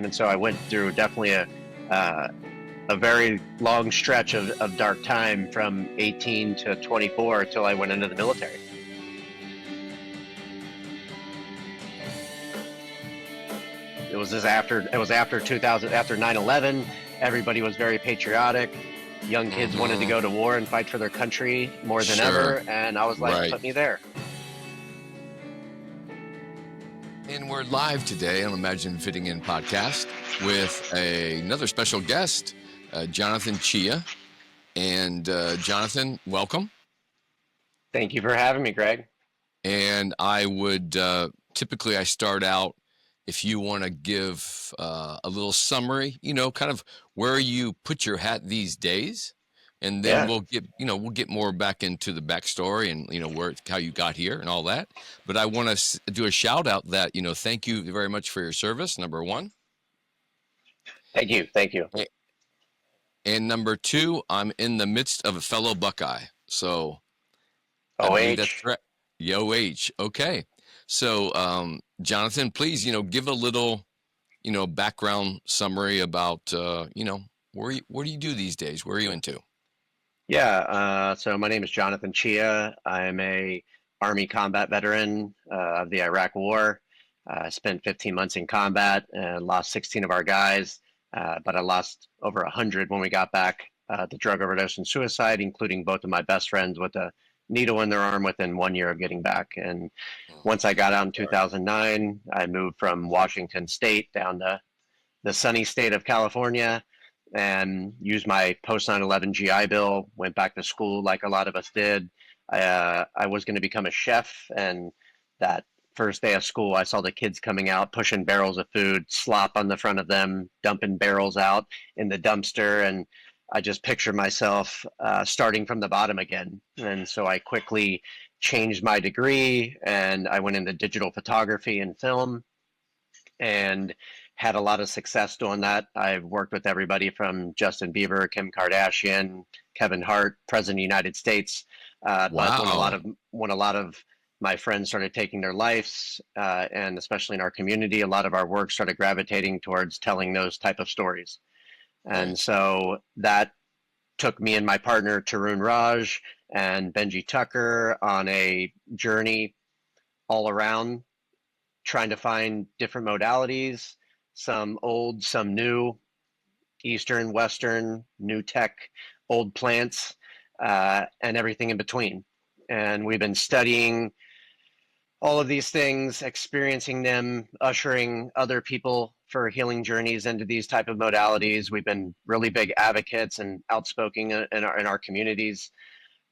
And so I went through definitely a very long stretch of dark time from 18 to 24 until I went into the military. It was after 2000, after 9/11. Everybody was very patriotic. Young kids wanted to go to war and fight for their country more than ever, and I was like, put me there. And we're live today on Imagine Fitting In podcast with another special guest, Jonathan Chia. And Jonathan, welcome. Thank you for having me, Greg. And I would typically I start out, if you want to give a little summary, kind of where you put your hat these days, and then we'll get more back into the backstory and how you got here and all that. But I want to do a shout out that thank you very much for your service. Number one. Thank you. And number two, I'm in the midst of a fellow Buckeye, so OH. That's right. YOH. Okay. So, Jonathan, please, give a little, background summary about, what do you do these days? Where are you into? Yeah. So my name is Jonathan Chia. I'm a Army combat veteran of the Iraq War. I spent 15 months in combat and lost 16 of our guys, but I lost over 100 when we got back to drug overdose and suicide, including both of my best friends with a needle in their arm within 1 year of getting back. And once I got out in 2009, I moved from Washington State down to the sunny state of California and used my post 9/11 GI Bill, went back to school like a lot of us did. I was going to become a chef, and that first day of school, I saw the kids coming out, pushing barrels of food, slop on the front of them, dumping barrels out in the dumpster, and I just pictured myself starting from the bottom again. And so I quickly changed my degree and I went into digital photography and film and had a lot of success doing that. I've worked with everybody from Justin Bieber, Kim Kardashian, Kevin Hart, President of the United States. Wow. But when a lot of my friends started taking their lives, and especially in our community, a lot of our work started gravitating towards telling those type of stories. And so that took me and my partner, Tarun Raj and Benji Tucker, on a journey all around trying to find different modalities, some old, some new, Eastern, Western, new tech, old plants, and everything in between. And we've been studying all of these things, experiencing them, ushering other people for healing journeys into these type of modalities. We've been really big advocates and outspoken in our communities,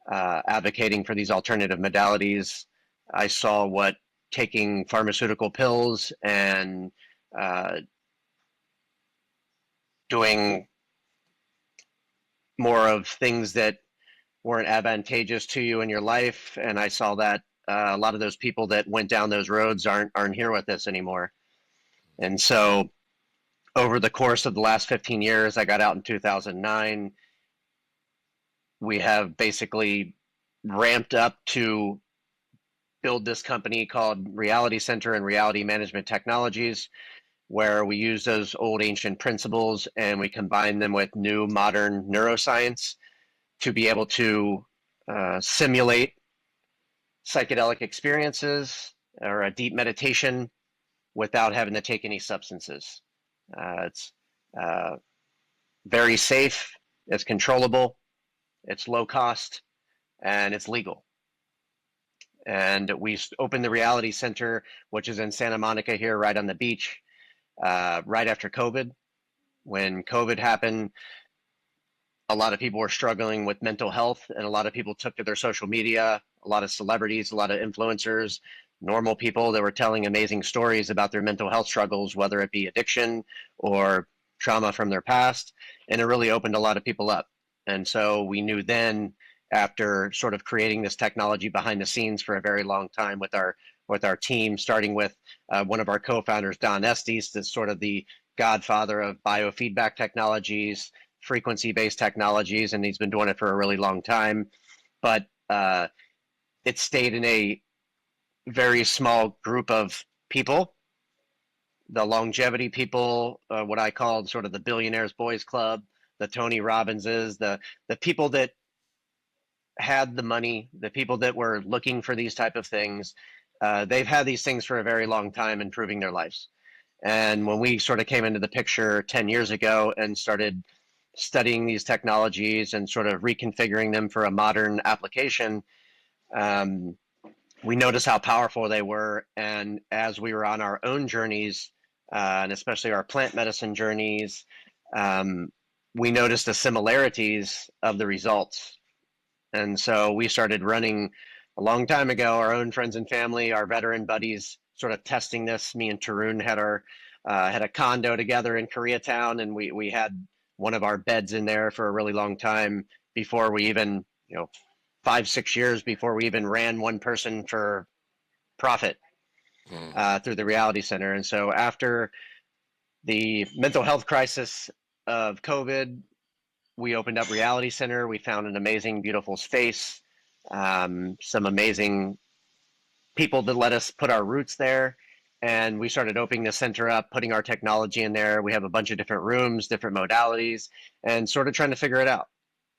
advocating for these alternative modalities. I saw what taking pharmaceutical pills and doing more of things that weren't advantageous to you in your life, and I saw that a lot of those people that went down those roads aren't here with us anymore. And so over the course of the last 15 years, I got out in 2009. We have basically ramped up to build this company called Reality Center and Reality Management Technologies, where we use those old ancient principles and we combine them with new modern neuroscience to be able to simulate psychedelic experiences or a deep meditation without having to take any substances. It's very safe, it's controllable, it's low cost, and it's legal. And we opened the Reality Center, which is in Santa Monica here, right on the beach, right after COVID. When COVID happened, a lot of people were struggling with mental health, and a lot of people took to their social media, a lot of celebrities, a lot of influencers, normal people that were telling amazing stories about their mental health struggles, whether it be addiction or trauma from their past. And it really opened a lot of people up. And so we knew then, after sort of creating this technology behind the scenes for a very long time with our team, starting with one of our co-founders, Don Estes, that's sort of the godfather of biofeedback technologies, frequency-based technologies, and he's been doing it for a really long time. But it stayed in a very small group of people the longevity people, what I called sort of the billionaires boys club, the Tony Robbinses, the people that had the money, the people that were looking for these type of things. They've had these things for a very long time, improving their lives. And when we sort of came into the picture 10 years ago and started studying these technologies and sort of reconfiguring them for a modern application, um, we noticed how powerful they were. And as we were on our own journeys, and especially our plant medicine journeys, um, we noticed the similarities of the results. And so we started running a long time ago, our own friends and family, our veteran buddies, sort of testing this. Me and Tarun had a condo together in Koreatown, and we had one of our beds in there for a really long time before we even, 5, 6 years before we even ran one person for profit Mm. through the Reality Center. And so after the mental health crisis of COVID, we opened up Reality Center. We found an amazing, beautiful space, some amazing people that let us put our roots there. And we started opening the center up, putting our technology in there. We have a bunch of different rooms, different modalities, and sort of trying to figure it out.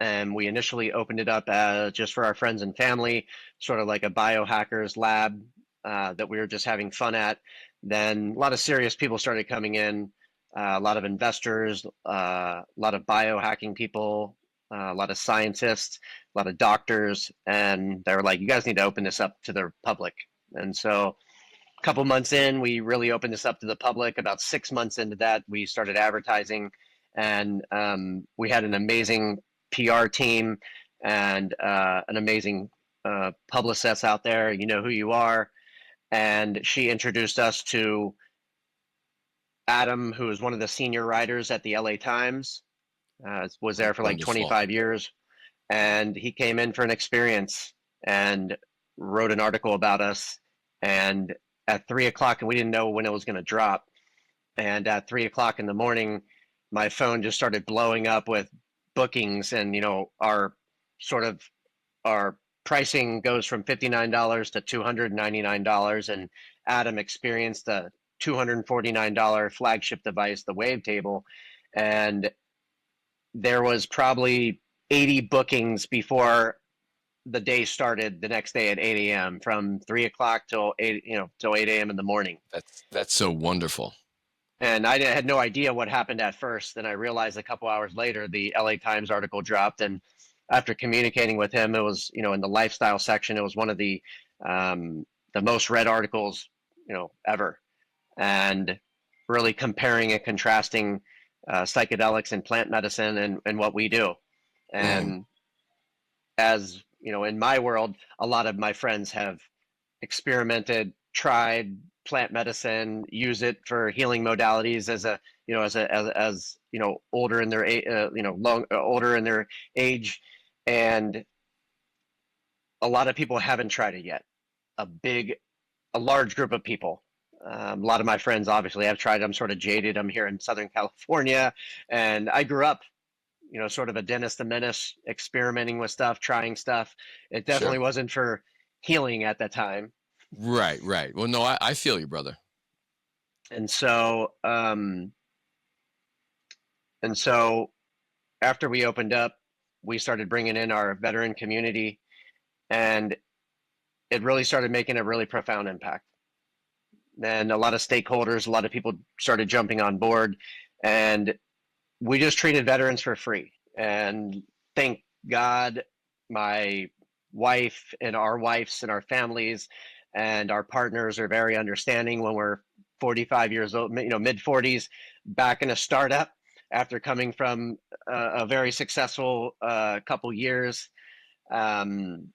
And we initially opened it up just for our friends and family, sort of like a biohackers lab that we were just having fun at. Then a lot of serious people started coming in, a lot of investors, a lot of biohacking people, a lot of scientists, a lot of doctors, and they were like, "You guys need to open this up to the public." And so, a couple months in, we really opened this up to the public. About 6 months into that, we started advertising, and we had an amazing PR team and an amazing publicist out there. You know who you are, and she introduced us to Adam, who is one of the senior writers at the LA Times. Was there for like Wonderful. 25 years, and he came in for an experience and wrote an article about us. And at 3 o'clock, and we didn't know when it was going to drop. And at 3 o'clock in the morning, my phone just started blowing up with bookings, and our sort of our pricing goes from $59 to $299, and Adam experienced the $249 flagship device, the Wavetable, and there was probably 80 bookings before the day started the next day at 8 a.m. from 3 o'clock till 8, till 8 a.m. in the morning. That's so wonderful. And I had no idea what happened at first. Then I realized a couple hours later, the LA Times article dropped. And after communicating with him, it was, in the lifestyle section, it was one of the most read articles, ever. And really comparing and contrasting psychedelics and plant medicine and what we do. Mm. And as in my world, a lot of my friends have experimented, tried plant medicine, use it for healing modalities as a older in their older in their age, and a lot of people haven't tried it yet. A large group of people. A lot of my friends obviously have tried it. I'm sort of jaded. I'm here in Southern California, and I grew up sort of a Dennis the Menace, experimenting with stuff, trying stuff. It definitely Sure. wasn't for healing at that time. Right, right. Well, no, I feel you, brother. And so, and so after we opened up, we started bringing in our veteran community, and it really started making a really profound impact. And a lot of stakeholders, a lot of people started jumping on board, and we just treated veterans for free. And thank God, my wife and our wives and our families and our partners are very understanding when we're 45 years old, mid 40s, back in a startup after coming from a very successful couple years. Um,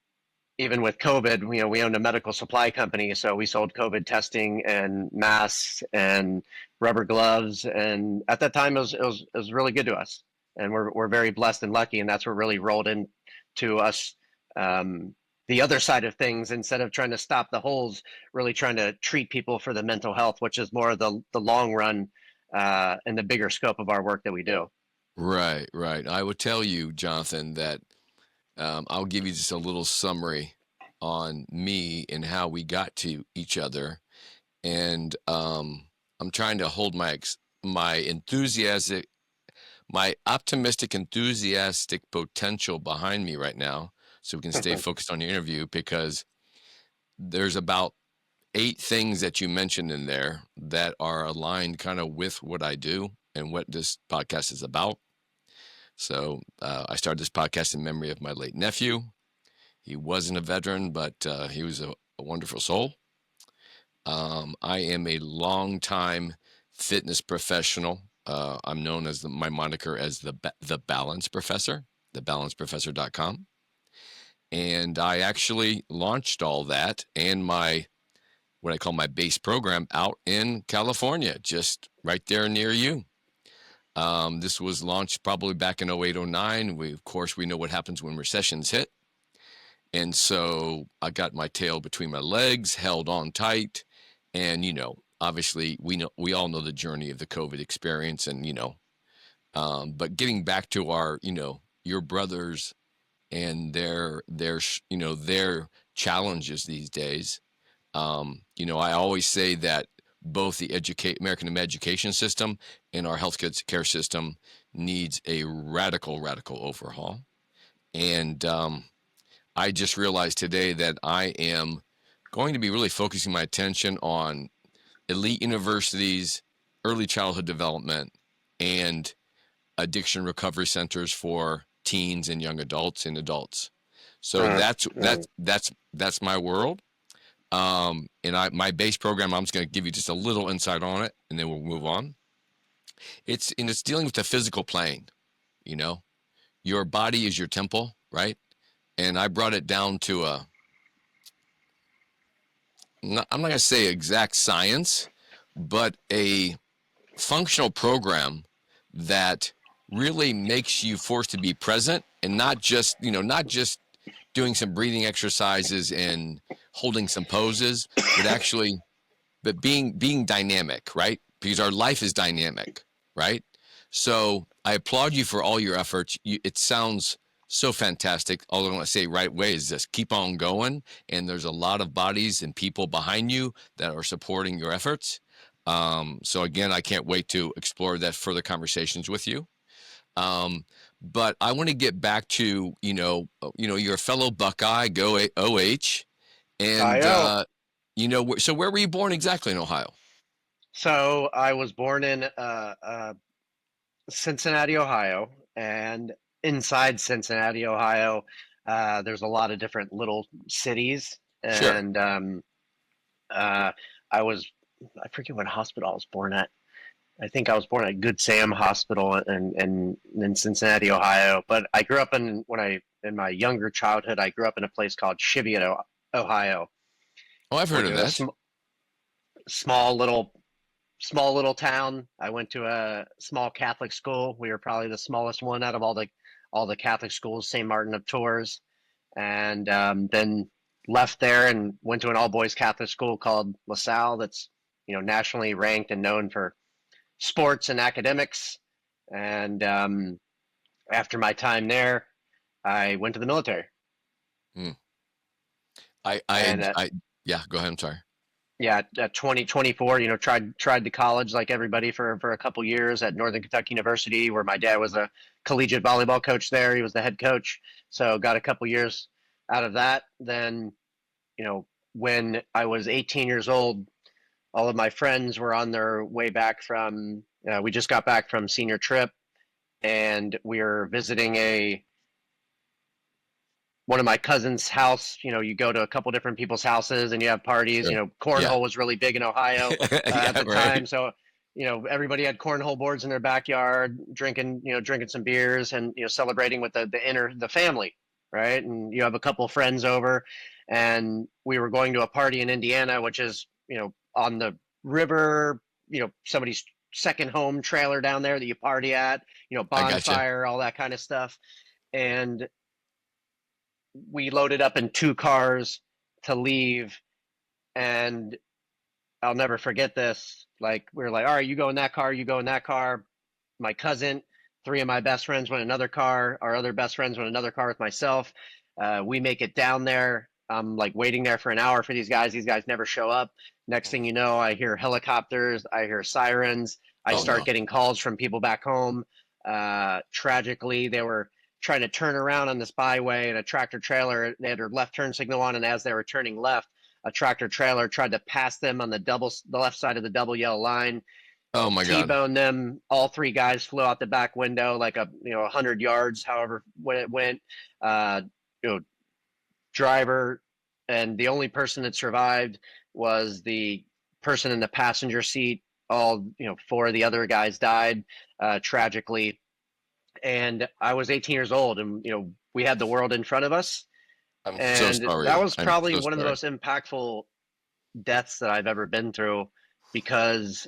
Even with COVID, we owned a medical supply company, so we sold COVID testing and masks and rubber gloves. And at that time, it was really good to us, and we're very blessed and lucky. And that's what really rolled into us. The other side of things, instead of trying to stop the holes, really trying to treat people for the mental health, which is more of the long run and the bigger scope of our work that we do. Right, right. I would tell you, Jonathan, that I'll give you just a little summary on me and how we got to each other. And I'm trying to hold my enthusiastic, my optimistic, enthusiastic potential behind me right now, so we can stay focused on your interview, because there's about 8 things that you mentioned in there that are aligned kind of with what I do and what this podcast is about. So I started this podcast in memory of my late nephew. He wasn't a veteran, but he was a wonderful soul. I am a longtime fitness professional. I'm known as my moniker as the Balance Professor, thebalanceprofessor.com. And I actually launched all that and what I call my base program out in California, just right there near you. This was launched probably back in 08, 09. Of course, we know what happens when recessions hit. And so I got my tail between my legs, held on tight. And, obviously we all know the journey of the COVID experience, and, but getting back to your brothers and their challenges these days. I always say that both the American education system and our healthcare system needs a radical overhaul. And I just realized today that I am going to be really focusing my attention on elite universities, early childhood development, and addiction recovery centers for teens and young adults and adults. So that's my world. And my base program, I'm just going to give you just a little insight on it, and then we'll move on. It's dealing with the physical plane. Your body is your temple, right? And I brought it down to I'm not going to say exact science, but a functional program that really makes you forced to be present, and not just doing some breathing exercises and holding some poses, but being dynamic, right? Because our life is dynamic, right? So I applaud you for all your efforts. It sounds so fantastic. All I want to say right away is just keep on going. And there's a lot of bodies and people behind you that are supporting your efforts. So again, I can't wait to explore that further conversations with you. But I want to get back to, your fellow Buckeye, go OH. And, IO. so where were you born exactly in Ohio? So I was born in Cincinnati, Ohio, and inside Cincinnati, Ohio, there's a lot of different little cities, Sure. and uh, I forget what hospital I was born at. I think I was born at Good Sam Hospital in Cincinnati, Ohio. But I grew up in my younger childhood, I grew up in a place called Cheviot, Ohio, Oh, I've heard which of is a that. small little town. I went to a small Catholic school. We were probably the smallest one out of all the Catholic schools, St. Martin of Tours, and then left there and went to an all boys Catholic school called LaSalle. That's nationally ranked and known for sports and academics. And after my time there, I went to the military. Hmm. And Yeah, go ahead. I'm sorry. yeah, at 2024, tried the college like everybody for a couple years at Northern Kentucky University, where my dad was a collegiate volleyball coach there. He was the head coach, so got a couple years out of that. Then, when I was 18 years old, all of my friends were on their way back from. We just got back from senior trip, and we were visiting one of my cousin's house. You go to a couple different people's houses and you have parties. Sure. Yeah. Cornhole was really big in Ohio at Yeah, the right. time. So, everybody had cornhole boards in their backyard, drinking some beers and, celebrating with the family. Right. And you have a couple friends over, and we were going to a party in Indiana, which is, on the river, somebody's second home trailer down there that you party at, I gotcha. bonfire, all that kind of stuff. And we loaded up in 2 cars to leave, and I'll never forget this. Like, we were like, all right, you go in that car, you go in that car. My cousin, 3 of my best friends went in another car. Our other best friends went in another car with myself. We make it down there, I'm like waiting there for an hour for these guys. These guys never show up. Next thing you know, I hear helicopters, I hear sirens. I Oh start no. getting calls from people back home. Tragically, they were trying to turn around on this byway, and a tractor trailer, they had their left turn signal on, and as they were turning left, a tractor trailer tried to pass them on the left side of the double yellow line, Oh my God. T-boned them. All three guys flew out the back window like 100 yards, however when it went. You know, driver, and the only person that survived was the person in the passenger seat. All four of the other guys died tragically, and I was 18 years old, and we had the world in front of us, I'm so and that sorry. was I'm probably so one of the sorry. most impactful deaths that I've ever been through because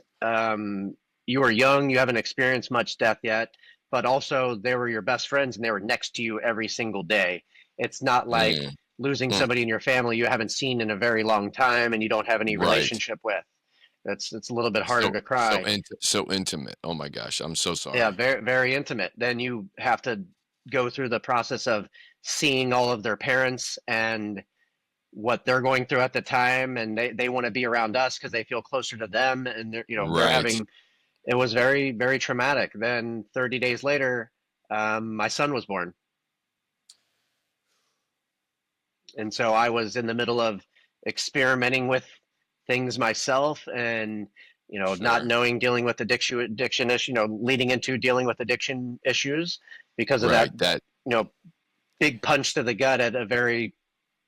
you were young, you haven't experienced much death yet, but also they were your best friends and they were next to you every single day. It's not like Mm, losing mm, somebody in your family you haven't seen in a very long time and you don't have any right. relationship with. It's a little bit harder So to cry. so intimate. Oh my gosh. I'm so Yeah, sorry. very very intimate. Then you have to go through the process of seeing all of their parents and what they're going through at the time, and they want to be around us because they feel closer to them, and they're Right. having, it was very very traumatic. Then 30 days later, my son was born, and so I was in the middle of experimenting with things myself, and not Sure. knowing, dealing with addiction issue, leading into dealing with addiction issues because of that Right. That big punch to the gut at a very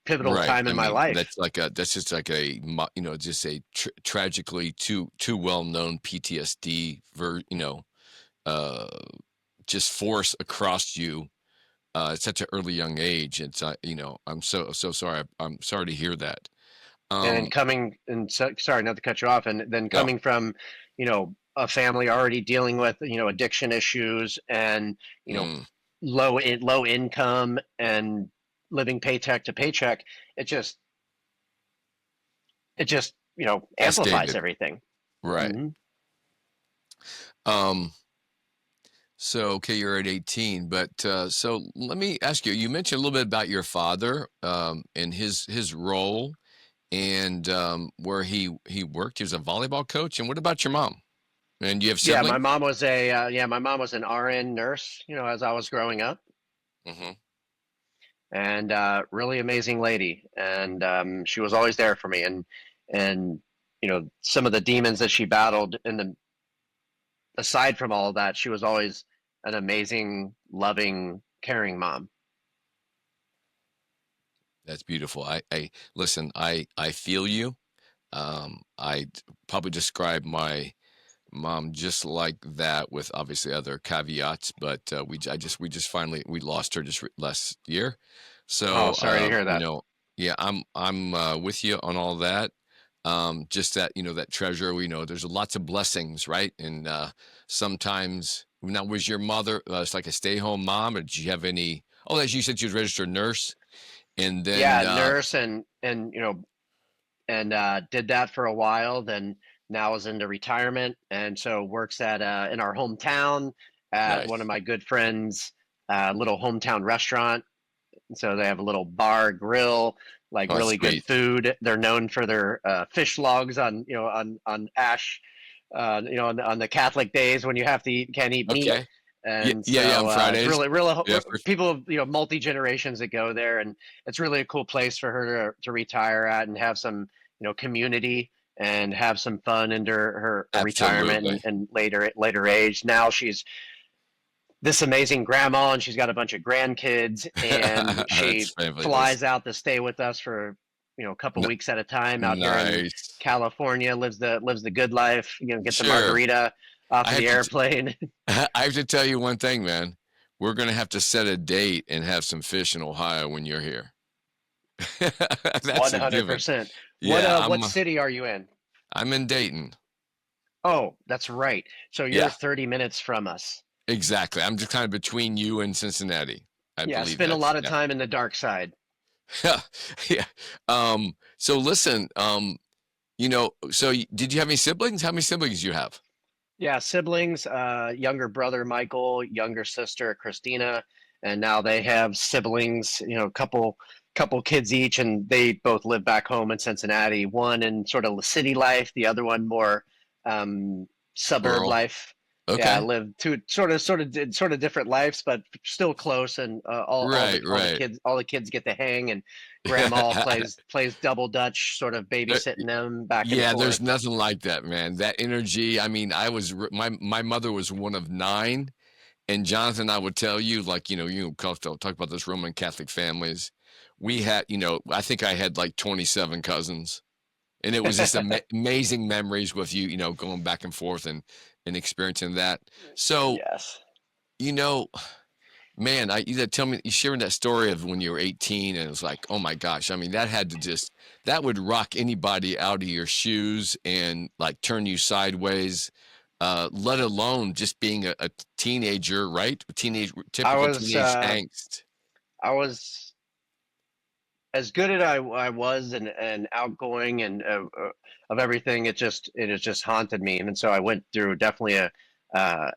pivotal right. time I in my mean, life. that's just like just a tragically too well known PTSD uh just force across you at such an early young age. It's I'm so sorry. I'm sorry to hear that. And Um coming, and so, sorry not to cut you off, and then no. coming from a family already dealing with addiction issues, and you know Mm, low income, and living paycheck to paycheck, it just amplifies cascaded. everything. Right. Hmm. Um So, okay, you're at 18, but so let me ask you. You mentioned a little bit about your father and his role and where he worked. He was a volleyball coach. And what about your mom? And do you have Yeah, siblings? my mom was an RN nurse, as I was growing up, Hmm. and really amazing lady, and she was always there for me, and some of the demons that she battled in the aside from all of that, she was always an amazing, loving, caring mom. That's beautiful. I listen. I feel you. Probably describe my mom just like that, with obviously other caveats. But we just finally we lost her just last year. Oh, So sorry to hear that. yeah, I'm with you on all that. Just that that treasure. We know there's lots of blessings, right? And sometimes now, was your mother it's like a stay home mom, or did you have any? Oh, as you said, she was a registered nurse, and then Yeah, nurse, and and did that for a while. Then now is into retirement, and so works at in our hometown at one of nice. my good friends' little hometown restaurant. So they have a little bar grill, like Oh, that's really good sweet. food. They're known for their fish logs on on Ash, on the Catholic days when you have to eat, can't eat meat. Okay. Yeah, And yeah, yeah. On so it's Fridays. really Yeah. people, multi generations that go there, and it's really a cool place for her to retire at and have some community and have some fun into her retirement, Absolutely. and later age. Now she's this amazing grandma, and she's got a bunch of grandkids, and That's she fabulous. flies out to stay with us for a couple N- weeks at a time out here in nice. California. Lives the good life. Gets a Sure. margarita off I of have the to airplane. I have to tell you one thing, man. We're gonna have to set a date and have some fish in Ohio when you're here. That's One a hundred given. percent. Yeah, What city are you in? I'm in Dayton. Oh, that's right. So you're Yeah, 30 minutes from us. exactly. I'm just kind of between you and Cincinnati. I Yeah, believe spend a that's lot of yeah. time in the dark side. Yeah. So listen, did you have any siblings? How many siblings do you have? Yeah, siblings, younger brother Michael, younger sister Christina, and now they have siblings, couple kids each, and they both live back home in Cincinnati. One in sort of city life, the other one more suburb Rural. life. Yeah, Okay. live two sort of different lives, but still close. And Right, right. all the kids get to hang, and grandma plays double dutch, sort of There- babysitting them back and Yeah, there's forth. nothing like that, man. That energy. I mean, my mother was one of nine, and Jonathan, I would tell you, like, talk about those Roman Catholic families. We had, I think I had like 27 cousins, and it was just amazing memories with you, going back and forth and experiencing that. So, Yes. you know, man, you tell me, you sharing that story of when you were 18, and it was like, oh my gosh, I mean, that would rock anybody out of your shoes and like turn you sideways, let alone just being a teenager, right? I Typical was teenage angst. I was as good as I was, and outgoing, and of everything. It has just haunted me, and so I went through definitely uh,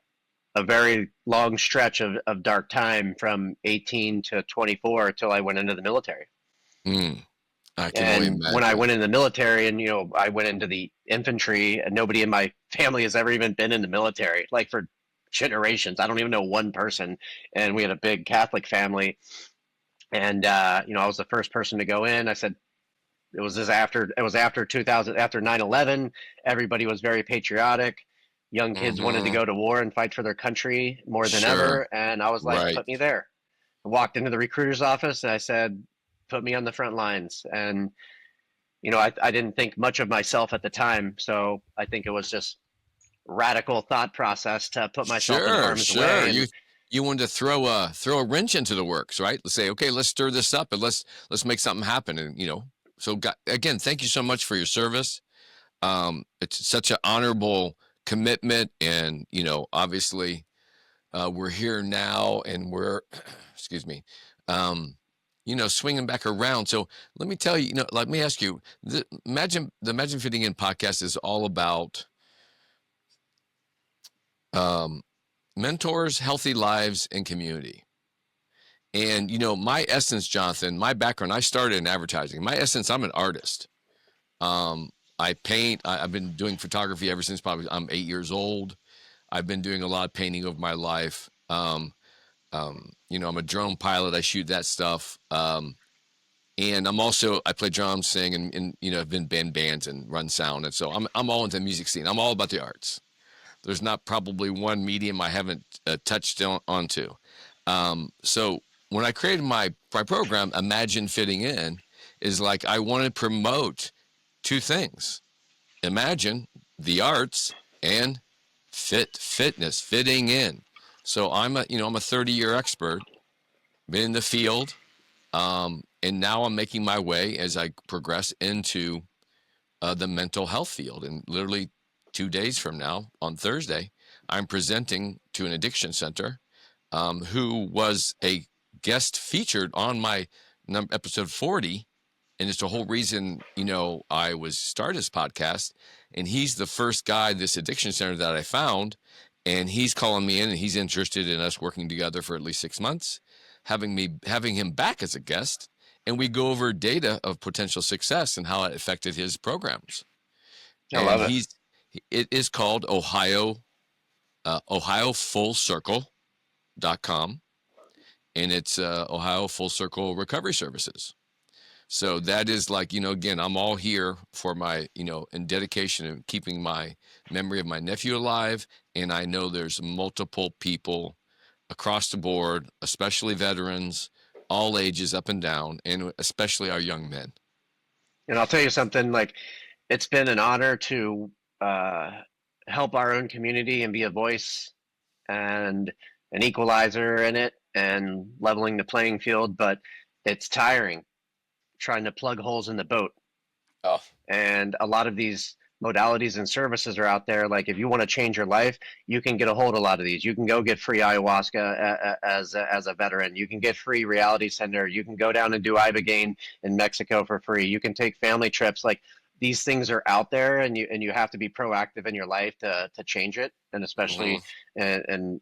a very long stretch of dark time from 18 to 24 till I went into the military. Mm, I can only And when I imagine. went in the military, and I went into the infantry, and nobody in my family has ever even been in the military, like for generations. I don't even know one person, and we had a big Catholic family, and I was the first person to go in. I said, it was after 2000, after 9/11. Everybody was very patriotic. Young kids wanted to Hmm. go to war and fight for their country more than Sure. ever, and I was like, Right. put me there. I walked into the recruiter's office, and I said, put me on the front lines. And I didn't think much of myself at the time, so I think it was just radical thought process to put myself in Sure, harm's sure. way. You wanted to throw a wrench into the works, right? Let's say, okay, let's stir this up and let's make something happen. And so again, thank you so much for your service. It's such an honorable commitment, and obviously, we're here now, and we're, excuse me, um, swinging back around. So let me tell you, let me ask you, the Imagine Fitting In podcast is all about um, mentors, healthy lives, and community. And my essence, Jonathan, my background, I started in advertising. My essence, I'm an artist. Um, I paint. I've been doing photography ever since probably I'm 8 years old. I've been doing a lot of painting of my life. I'm a drone pilot. I shoot that stuff. And I play drums, sing, and I've been in bands and run sound. And so I'm all into the music scene. I'm all about the arts. There's not probably one medium I haven't touched onto. So when I created my program, Imagine Fitting In, is like I want to promote two things: imagine the arts and fitness, fitting in. So I'm a 30-year expert, been in the field, and now I'm making my way as I progress into the mental health field. And literally 2 days from now, on Thursday, I'm presenting to an addiction center, who was a guest featured on my episode 40. And it's the whole reason, I was started this podcast. And he's the first guy, this addiction center that I found. And he's calling me in, and he's interested in us working together for at least 6 months, having him back as a guest. And we go over data of potential success and how it affected his programs. I And love it. it is called OhioFullCircle.com, and it's Ohio Full Circle Recovery Services. So that is like, again, I'm all here for my, in dedication of keeping my memory of my nephew alive. And I know there's multiple people across the board, especially veterans, all ages up and down, and especially our young men. And I'll tell you something, like, it's been an honor to uh, help our own community and be a voice and an equalizer in it and leveling the playing field, but it's tiring trying to plug holes in the boat. Oh, And a lot of these modalities and services are out there. Like, if you want to change your life, you can get a hold of a lot of these. You can go get free ayahuasca as a veteran. You can get free reality center. You can go down and do ibogaine in Mexico for free. You can take family trips. Like, these things are out there, and you have to be proactive in your life to change it. And especially, mhm. and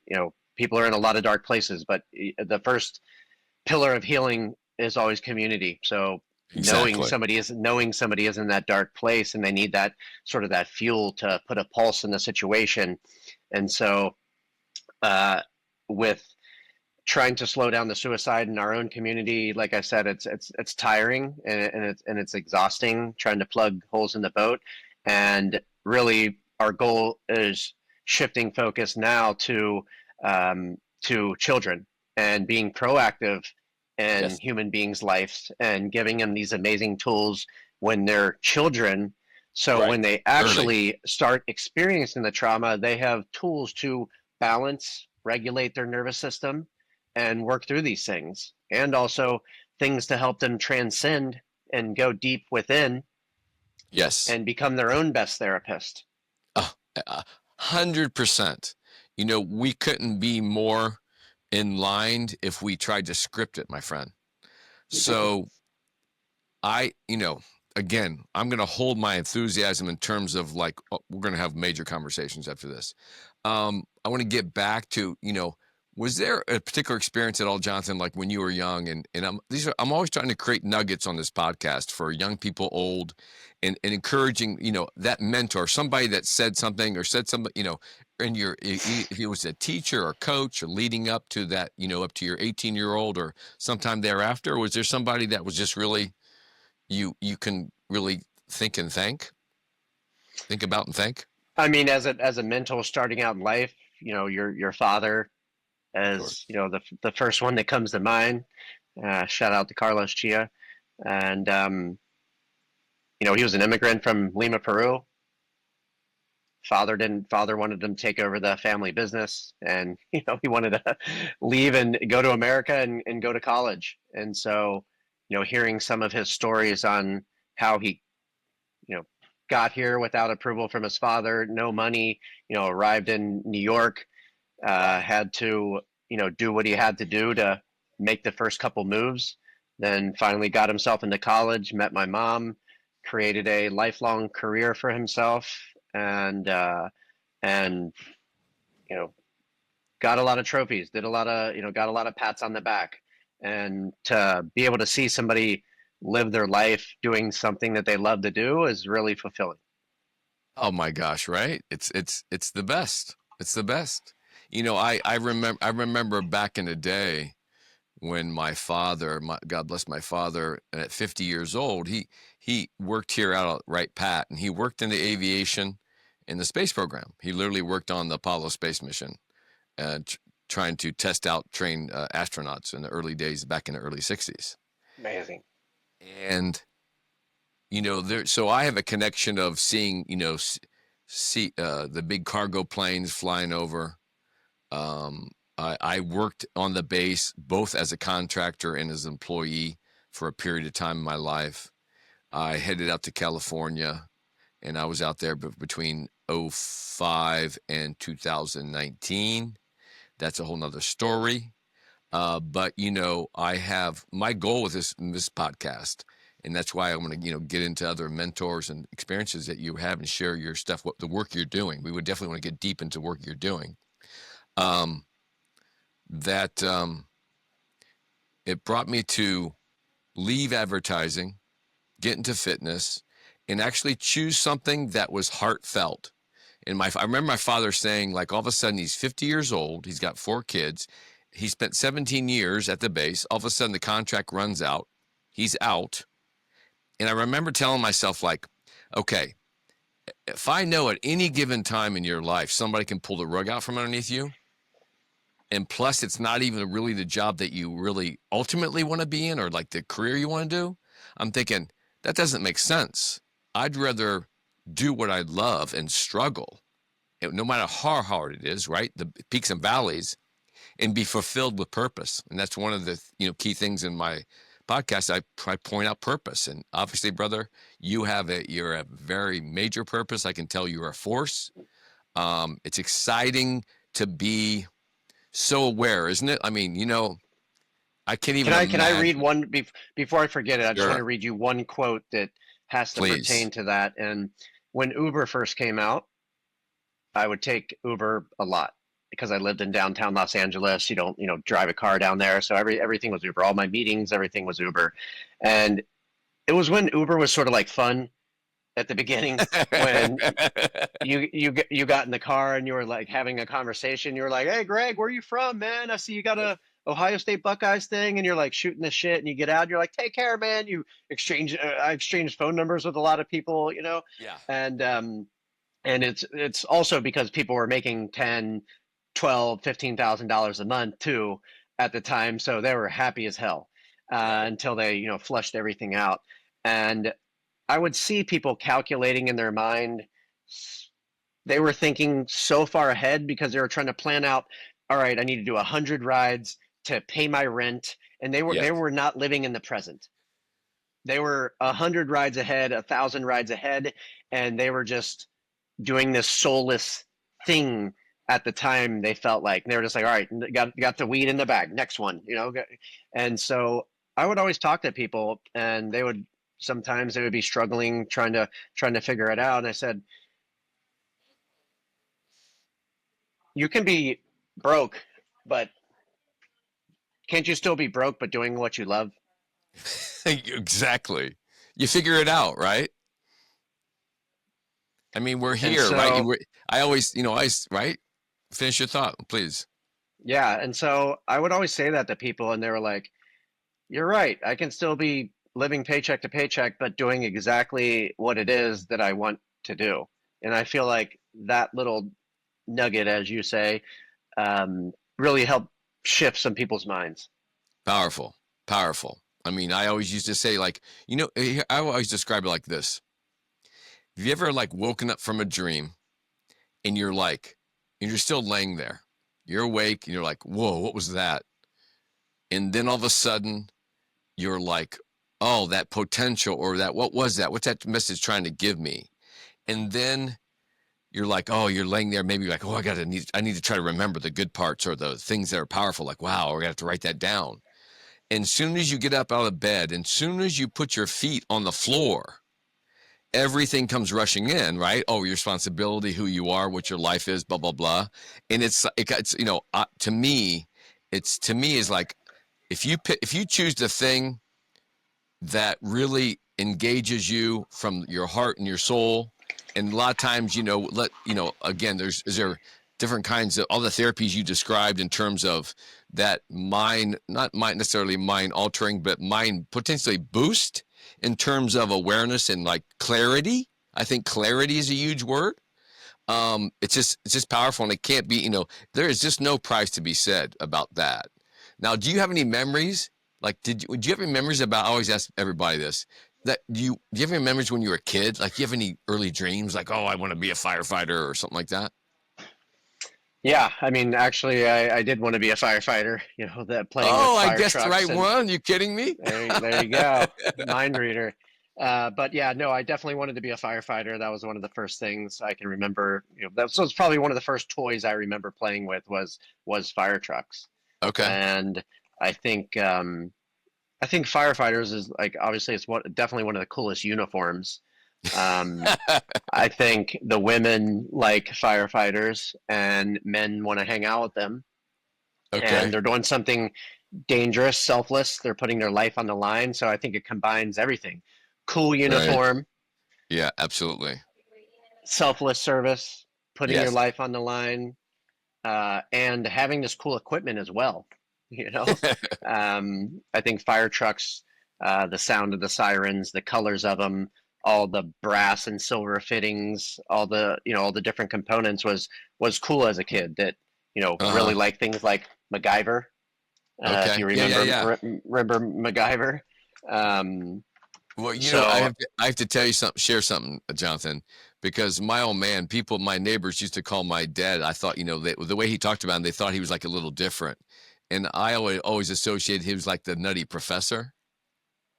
people are in a lot of dark places, but the first pillar of healing is always community. So Exactly. knowing somebody is in that dark place and they need that sort of that fuel to put a pulse in the situation. And so uh, with trying to slow down the suicide in our own community, like I said, it's tiring and it's exhausting trying to plug holes in the boat. And really, our goal is shifting focus now to children and being proactive in Yes. human beings' lives and giving them these amazing tools when they're children. So Right. when they Early. actually start experiencing the trauma, they have tools to balance, regulate their nervous system, and work through these things, and also things to help them transcend and go deep within Yes. and become their own best therapist. 100%. We couldn't be more in line if we tried to script it, my friend. So I, again, I'm going to hold my enthusiasm in terms of like, we're going to have major conversations after this. I want to get back to, was there a particular experience at all, Jonathan, like when you were young? And I'm always trying to create nuggets on this podcast for young people, old, and encouraging, that mentor, somebody that said something or said something, and if it was a teacher or coach or leading up to that, up to your 18-year-old or sometime thereafter, or was there somebody that was just really, you can really think about and thank? I mean, as a mentor starting out in life, your father Sure. as the first one that comes to mind. Shout out to Carlos Chia, and he was an immigrant from Lima, Peru. Father wanted him to take over the family business, and he wanted to leave and go to America and go to college. And so hearing some of his stories on how he you know got here without approval from his father, no money, arrived in New York, Wow. had to do what he had to do to make the first couple moves, then finally got himself into college, met my mom, created a lifelong career for himself, and you know got a lot of trophies, did a lot of got a lot of pats on the back. And to be able to see somebody live their life doing something that they love to do is really fulfilling. Oh my gosh, right? It's the best. It's the best. I remember back in the day when my father, God bless my father, at 50 years old, he worked here out at Wright Pat, and he worked in the aviation in the space program. He literally worked on the Apollo space mission, trying to test out, train astronauts in the early days back in the early 60s. Amazing. And so I have a connection of seeing, see the big cargo planes flying over. I worked on the base both as a contractor and as an employee for a period of time in my life. I headed out to California, and I was out there between '05 and 2019. That's a whole nother story. But I have my goal with this podcast, and that's why I want to get into other mentors and experiences that you have and share your stuff, what the work you're doing. We would definitely want to get deep into work you're doing. Um, that It brought me to leave advertising, get into fitness, and actually choose something that was heartfelt. And I remember my father saying, like, all of a sudden he's 50 years old, he's got 4 kids, he spent 17 years at the base. All of a sudden the contract runs out, he's out. And I remember telling myself, like, okay, if I know at any given time in your life somebody can pull the rug out from underneath you, and plus it's not even really the job that you really ultimately want to be in or like the career you want to do, I'm thinking that doesn't make sense. I'd rather do what I love and struggle, no matter how hard it is, right? The peaks and valleys, and be fulfilled with purpose. And that's one of the key things in my podcast. I point out purpose, and obviously, brother, you're a very major purpose. I can tell you're a force. It's exciting to be so aware, isn't it? I mean, I can't Can even I read imagine. one before I forget it? I just want Sure, to read you one quote that has to please. pertain to that. And when Uber first came out, I would take Uber a lot. because I lived in downtown Los Angeles. You don't, drive a car down there. So everything was Uber. All my meetings, everything was Uber. And it was when Uber was sort of like fun at the beginning, when you got in the car and you were like having a conversation. You were like, "Hey, Greg, where are you from, man? I see you got a Ohio State Buckeyes thing," and you're like shooting the shit. And you get out, and you're like, "Take care, man." I exchanged phone numbers with a lot of people, Yeah. and it's also because people were making 10, 12, $15,000 a month too at the time, so they were happy as hell Right. until they flushed everything out. And I would see people calculating in their mind. They were thinking so far ahead because they were trying to plan out, all right, I need to do 100 rides to pay my rent, and they Yes. were not living in the present. They were 100 rides ahead, 1,000 rides ahead, and they were just doing this soulless thing at the time. They felt like they were just like, all right, got the weed in the bag, next one. And so I would always talk to people, and sometimes they would be struggling trying to figure it out. And I said, you can be broke, but can't you still be broke but doing what you love? Exactly. You figure it out, right? I mean, we're And here, right? so I always, right? Finish your thought, please. yeah, and so I would always say that to people, and they were like, you're right. I can still be living paycheck to paycheck, but doing exactly what it is that I want to do. And I feel like that little nugget, as you say, really helped shift some people's minds. Powerful, powerful. I mean, I always used to say, like, I always describe it like this. Have you ever like woken up from a dream and and you're still laying there, you're awake and you're like, whoa, what was that? And then all of a sudden you're like, oh, that potential, or that, what was that? What's that message trying to give me? And then you're like, oh, you're laying there, maybe like, oh, I need to try to remember the good parts or the things that are powerful. Like, wow, we're gonna have to write that down. And soon as you get up out of bed, and soon as you put your feet on the floor, everything comes rushing in, right? Oh, your responsibility, who you are, what your life is, blah blah blah. And it's to me is like, if you choose the thing that really engages you from your heart and your soul. And a lot of times, again, is there different kinds of all the therapies you described in terms of that mind, not mind necessarily mind altering, but mind potentially boost in terms of awareness and like clarity. I think clarity is a huge word. It's just powerful, and it can't be, there is just no price to be said about that. Now, do you have any memories? Like, do you have any memories about, I always ask everybody this, that do you have any memories when you were a kid? Like, do you have any early dreams? Like, oh, I want to be a firefighter or something like that? Yeah, I mean, actually, I did want to be a firefighter, that playing with Oh, I fire guessed the right trucks, and one. You kidding me? there you go, mind reader. But yeah, no, I definitely wanted to be a firefighter. That was one of the first things I can remember. That was probably one of the first toys I remember playing with was fire trucks. Okay. And I think I think firefighters is like, obviously it's definitely one of the coolest uniforms. Um, I think the women like firefighters, and men want to hang out with them, and Okay. they're doing something dangerous, selfless. They're putting their life on the line. So I think it combines everything: cool Right. uniform, Yeah, absolutely. selfless service, putting your Yes. life on the line, and having this cool equipment as well. You know, I think fire trucks, the sound of the sirens, the colors of them, all the brass and silver fittings, all the different components was cool as a kid. That really Uh-huh. like things like MacGyver. If Okay. you Yeah, yeah, yeah. remember MacGyver. Um, Well, so I have to tell you something, share something, Jonathan, because my old man, my neighbors used to call my dad. I thought, the way he talked about him, they thought he was like a little different. And I always associated he was like the nutty professor.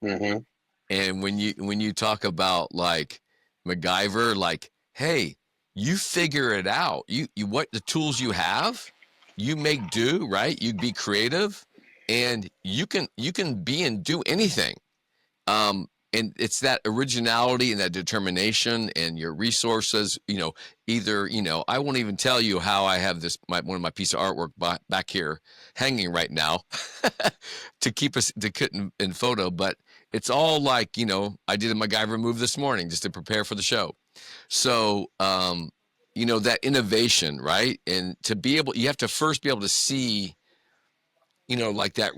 mhm. And when you talk about like MacGyver, like, hey, you figure it out. You what the tools you have, you make do, right? You be creative, and you can be and do anything. and it's that originality and that determination and your resources, either, I won't even tell you how I have one of my piece of artwork back here hanging right now to keep us to put in photo, but it's all like, I did a MacGyver move this morning just to prepare for the show. So, that innovation, right? And you have to first be able to see, like that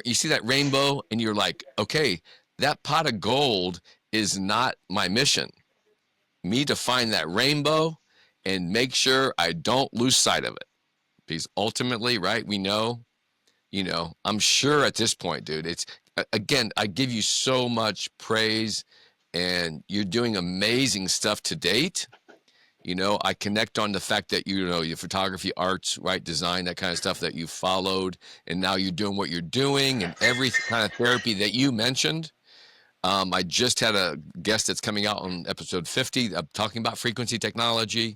you see that rainbow and you're like, okay, that pot of gold is not my mission. Me to find that rainbow and make sure I don't lose sight of it. Because ultimately, right, we know, I'm sure at this point, dude, it's, again, I give you so much praise and you're doing amazing stuff to date. I connect on the fact that, your photography, arts, right, design, that kind of stuff that you followed, and now you're doing what you're doing and every kind of therapy that you mentioned. I just had a guest that's coming out on episode 50 talking about frequency technology,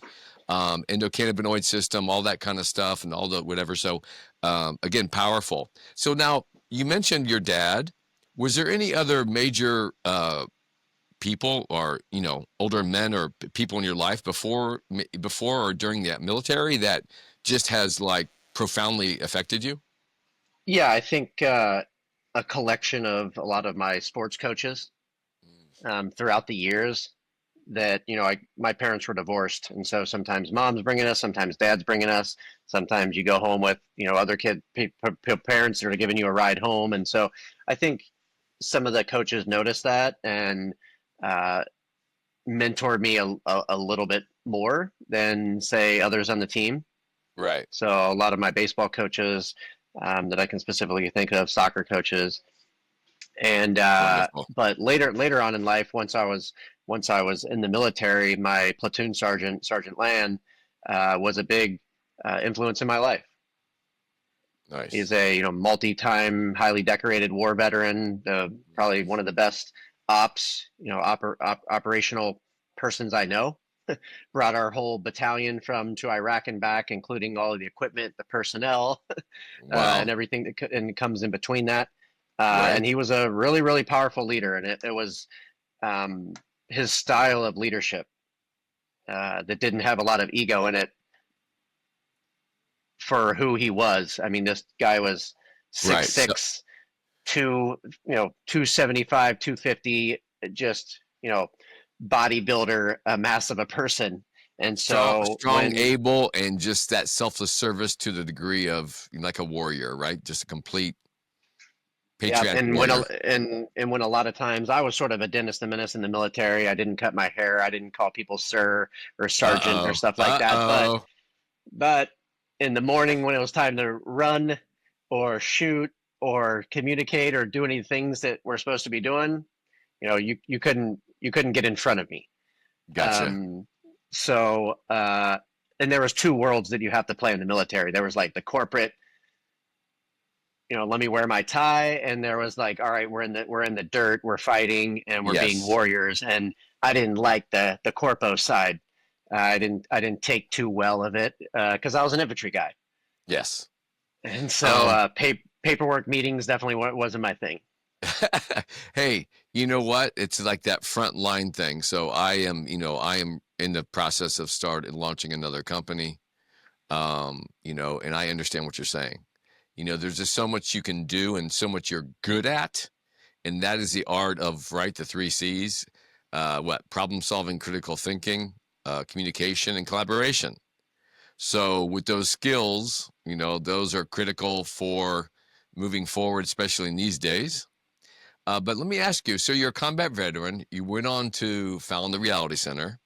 endocannabinoid system, all that kind of stuff, and all the whatever. So, again, powerful. So now you mentioned your dad. Was there any other major people or older men or people in your life before or during the military that just has like profoundly affected you? Yeah, I think a collection of a lot of my sports coaches throughout the years that, my parents were divorced. And so sometimes mom's bringing us, sometimes dad's bringing us, sometimes you go home with, other parents that are giving you a ride home. And so I think some of the coaches noticed that and uh, mentored me a little bit more than say others on the team. Right. So a lot of my baseball coaches that I can specifically think of, soccer coaches, and Wonderful. but later on in life, once I was in the military, my platoon sergeant, Sergeant Land, was a big influence in my life. He's Nice. a multi-time highly decorated war veteran, probably one of the best operational persons I know. Brought our whole battalion to Iraq and back, including all of the equipment, the personnel, and Wow. everything and comes in between that. Right. And he was a really, really powerful leader, and it was um, his style of leadership that didn't have a lot of ego in it for who he was. I mean, this guy was six Right. So, six, 275, 250, just bodybuilder, a mass of a person. And so strong, when able, and just that selfless service to the degree of like a warrior, right? Just a complete Yeah, patriotic warrior. and when a lot of times I was sort of a Dennis the Menace in the military. I didn't cut my hair. I didn't call people sir or sergeant or Uh-oh. stuff like that. Uh-oh. But in the morning when it was time to run or shoot or communicate or do any things that we're supposed to be doing, you couldn't get in front of me. Gotcha. Um, so and there was two worlds that you have to play in the military. There was like the corporate, let me wear my tie, and there was like, all right, we're in the dirt, we're fighting, and we're being Yes. warriors. And I didn't like the corpo side. I didn't take too well of it because I was an infantry guy, Yes. and so Um, paperwork meetings definitely wasn't my thing. hey, you know what? It's like that front line thing. So I am in the process of launching another company. And I understand what you're saying. There's just so much you can do and so much you're good at. And that is the art of, right, the three C's, problem solving, critical thinking, communication, and collaboration. So with those skills, those are critical for moving forward, especially in these days. But let me ask you, so you're a combat veteran, you went on to found the Reality Center.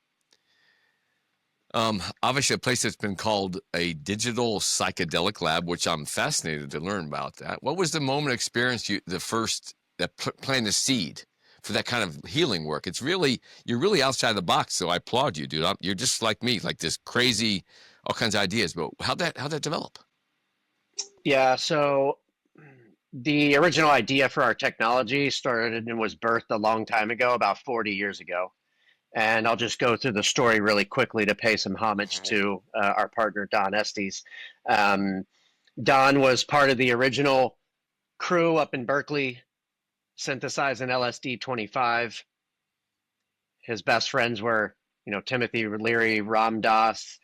Obviously, a place that's been called a digital psychedelic lab, which I'm fascinated to learn about that. What was the moment of experience the first that planted the seed for that kind of healing work? You're really outside the box. So I applaud you, dude. You're just like me, like this crazy, all kinds of ideas. But how'd that develop? Yeah, so the original idea for our technology started and was birthed a long time ago, about 40 years ago. And I'll just go through the story really quickly to pay some homage to our partner, Don Estes. Um, Don was part of the original crew up in Berkeley synthesize an LSD 25. His best friends were, Timothy Leary, Ram Dass,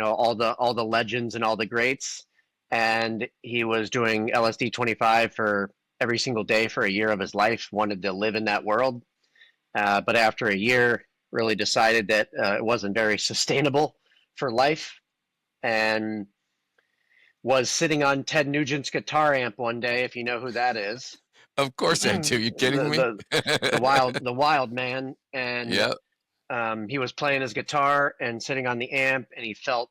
all the legends and all the greats. And he was doing LSD 25 for every single day for a year of his life, wanted to live in that world. But after a year, really decided that it wasn't very sustainable for life, and was sitting on Ted Nugent's guitar amp one day, if you know who that is. Of course I do. You kidding me? The wild man. And Yep. he was playing his guitar and sitting on the amp, and he felt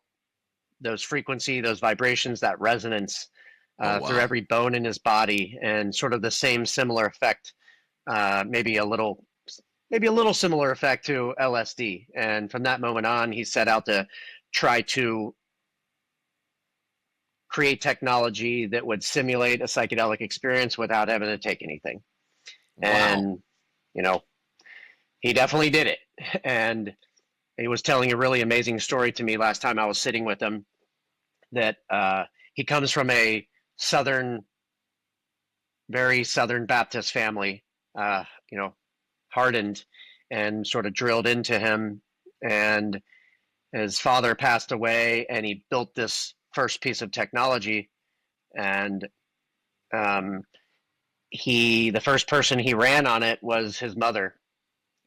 those those vibrations, that resonance through every bone in his body, and sort of the same similar effect, maybe a little similar effect to LSD. And from that moment on, he set out to try to create technology that would simulate a psychedelic experience without having to take anything. Wow. And, he definitely did it. And he was telling a really amazing story to me last time I was sitting with him, that he comes from a very Southern Baptist family, hardened and sort of drilled into him. And his father passed away, and he built this first piece of technology. And the first person he ran on it was his mother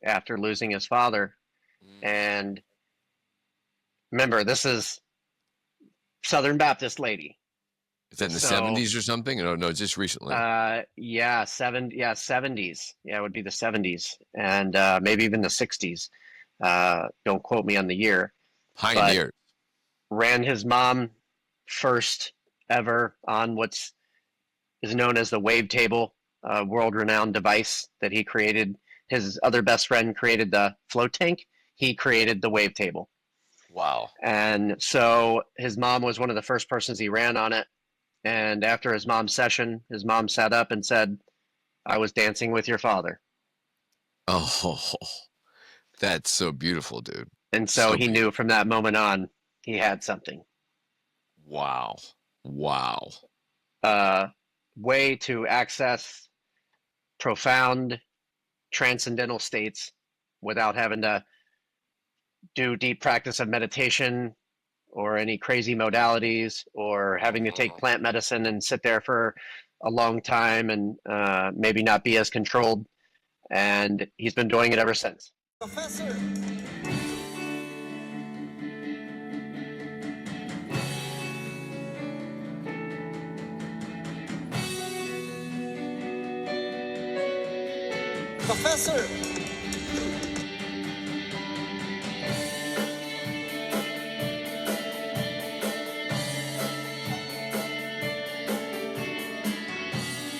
after losing his father. And remember, this is Southern Baptist lady. Is that in the 70s or something? No, just recently. Yeah, 70s. Yeah, it would be the 70s, and maybe even the 60s. Don't quote me on the year. Pioneer. Ran his mom first ever on what is known as the wavetable, world-renowned device that he created. His other best friend created the float tank. He created the wavetable. Wow. And so his mom was one of the first persons he ran on it. And after his mom's session, his mom sat up and said, "I was dancing with your father." Oh, that's so beautiful, dude. And so he knew from that moment on, he had something. Wow. Wow. Way to access profound transcendental states without having to do deep practice of meditation or any crazy modalities, or having to take plant medicine and sit there for a long time and maybe not be as controlled. And he's been doing it ever since. Professor. Professor.